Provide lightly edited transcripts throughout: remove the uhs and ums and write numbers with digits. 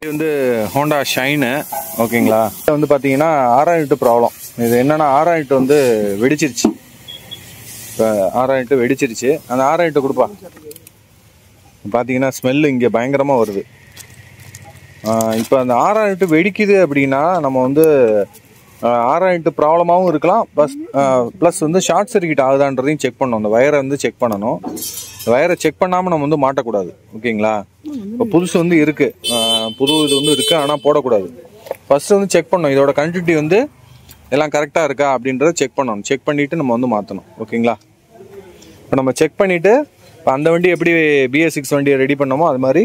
இது வந்து Honda Shine ஓகேங்களா. இது வந்து பார்த்தீங்கன்னா 6000 ப்ராப்ளம். இது என்னன்னா 6000 வந்து வெடிச்சிருச்சு. இப்போ 6000 வெடிச்சிருச்சு. அந்த 6000 கொடுப்பா. பார்த்தீங்கன்னா ஸ்மெல்லு இங்கே பயங்கரமாக வருது. இப்போ அந்த 6000 வெடிக்குது அப்படின்னா நம்ம வந்து 6000 ப்ராப்ளமாகவும் இருக்கலாம். ப்ளஸ் வந்து ஷார்ட் சர்க்யூட் ஆகுதான்றதையும் செக் பண்ணணும். அந்த வயரை வந்து செக் பண்ணணும். வயரை செக் பண்ணாமல் நம்ம வந்து மாட்டக்கூடாது. ஓகேங்களா. இப்போ புதுசு வந்து இருக்கு, புது இது வந்து இருக்கு, ஆனால் போடக்கூடாது. ஃபர்ஸ்ட் வந்து செக் பண்ணணும். இதோட கண்டினியூட்டி வந்து எல்லாம் கரெக்டாக இருக்கா அப்படின்றத செக் பண்ணணும். செக் பண்ணிட்டு நம்ம வந்து மாற்றணும். ஓகேங்களா. இப்போ நம்ம செக் பண்ணிட்டு அந்த வண்டி எப்படி BS6 வண்டியை ரெடி பண்ணோமோ அது மாதிரி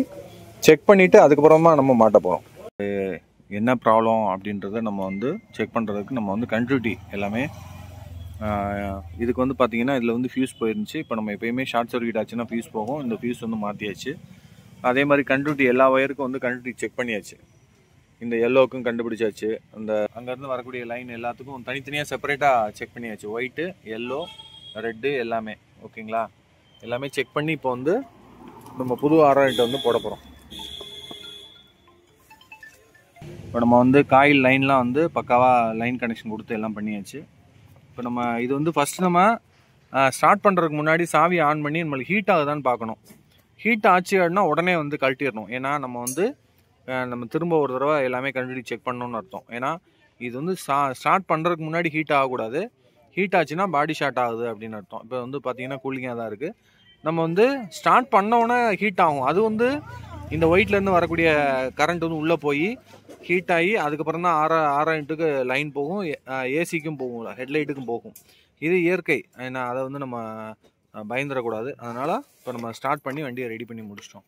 செக் பண்ணிட்டு அதுக்கப்புறமா நம்ம மாட்ட போகிறோம். என்ன ப்ராப்ளம் அப்படின்றத நம்ம வந்து செக் பண்ணுறதுக்கு நம்ம வந்து கண்டினியூட்டி எல்லாமே இதுக்கு வந்து பார்த்தீங்கன்னா இதில் வந்து ஃபியூஸ் போயிருந்துச்சு. இப்போ நம்ம எப்பயுமே ஷார்ட் சர்க்யூட் ஆச்சுன்னா ஃபியூஸ் போகும். இந்த ஃபியூஸ் வந்து மாற்றியாச்சு. அதே மாதிரி கண்டினியூட்டி எல்லா ஒயருக்கும் வந்து கண்டினியூட்டி செக் பண்ணியாச்சு. இந்த எல்லோவுக்கும் கண்டுபிடிச்சாச்சு. அந்த அங்கேருந்து வரக்கூடிய லைன் எல்லாத்துக்கும் தனித்தனியாக செப்பரேட்டாக செக் பண்ணியாச்சு. ஒயிட்டு, எல்லோ, ரெட்டு எல்லாமே. ஓகேங்களா. எல்லாமே செக் பண்ணி இப்போ வந்து நம்ம புது 6000 வந்து போட போகிறோம். இப்போ நம்ம வந்து காயில் லைன்லாம் வந்து பக்காவாக லைன் கனெக்ஷன் கொடுத்து எல்லாம் பண்ணியாச்சு. இப்போ நம்ம இது வந்து ஃபஸ்ட்டு நம்ம ஸ்டார்ட் பண்ணுறதுக்கு முன்னாடி சாவி ஆன் பண்ணி நம்மளுக்கு ஹீட் ஆகுதான்னு பார்க்கணும். ஹீட் ஆச்சு அப்படின்னா உடனே வந்து கழட்டிடணும். ஏன்னா நம்ம வந்து நம்ம திரும்ப ஒரு தடவை எல்லாமே கண்டினியூ செக் பண்ணணும்னு அர்த்தம். ஏன்னா இது வந்து ஸ்டார்ட் பண்ணுறதுக்கு முன்னாடி ஹீட் ஆகக்கூடாது. ஹீட் ஆச்சுன்னா பாடி ஷார்ட் ஆகுது அப்படின்னு அர்த்தம். இப்போ வந்து பார்த்தீங்கன்னா கூலிங்காக தான் இருக்குது. நம்ம வந்து ஸ்டார்ட் பண்ணோன்னே ஹீட் ஆகும். அது வந்து இந்த ஒயிட்லேருந்து வரக்கூடிய கரண்ட் வந்து உள்ளே போய் ஹீட் ஆகி அதுக்கப்புறம் தான் 6000 லைன் போகும். ஏசிக்கும் போகும், ஹெட்லைட்டுக்கும் போகும். இது இயற்கை. ஏன்னா அதை வந்து நம்ம பயந்துடக்கூடாது. அதனால் இப்போ நம்ம ஸ்டார்ட் பண்ணி வண்டியை ரெடி பண்ணி முடிச்சிட்டோம்.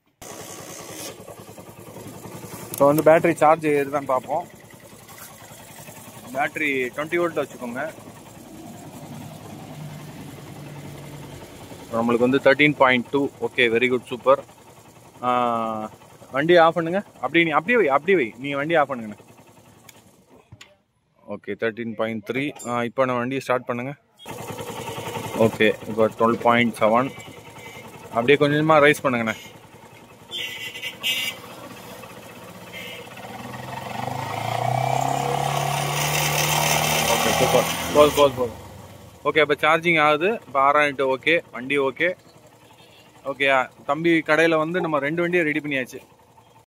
இப்போ வந்து பேட்டரி சார்ஜ் ஏறுதான்னு பார்ப்போம். பேட்டரி 20 வோல்ட்டில் வச்சுக்கோங்க. நம்மளுக்கு வந்து 13.2. Okay, very good, super. வண்டி ஆஃப் பண்ணுங்க. அப்படியே வை நீ வண்டி ஆஃப் பண்ணுங்க. ஓகே, 13.3. இப்போ நான் வண்டியை ஸ்டார்ட் பண்ணுங்க. ஓகே, இப்போ 12.7. அப்படியே கொஞ்சமாக ரைஸ் பண்ணுங்கண்ணே. Okay, super. போதும். ஓகே, இப்போ சார்ஜிங் ஆகுது. இப்போ 6000 ஓகே, வண்டி ஓகே. ஓகே, தம்பி கடையில் வந்து நம்ம 2 வண்டியை ரெடி பண்ணியாச்சு.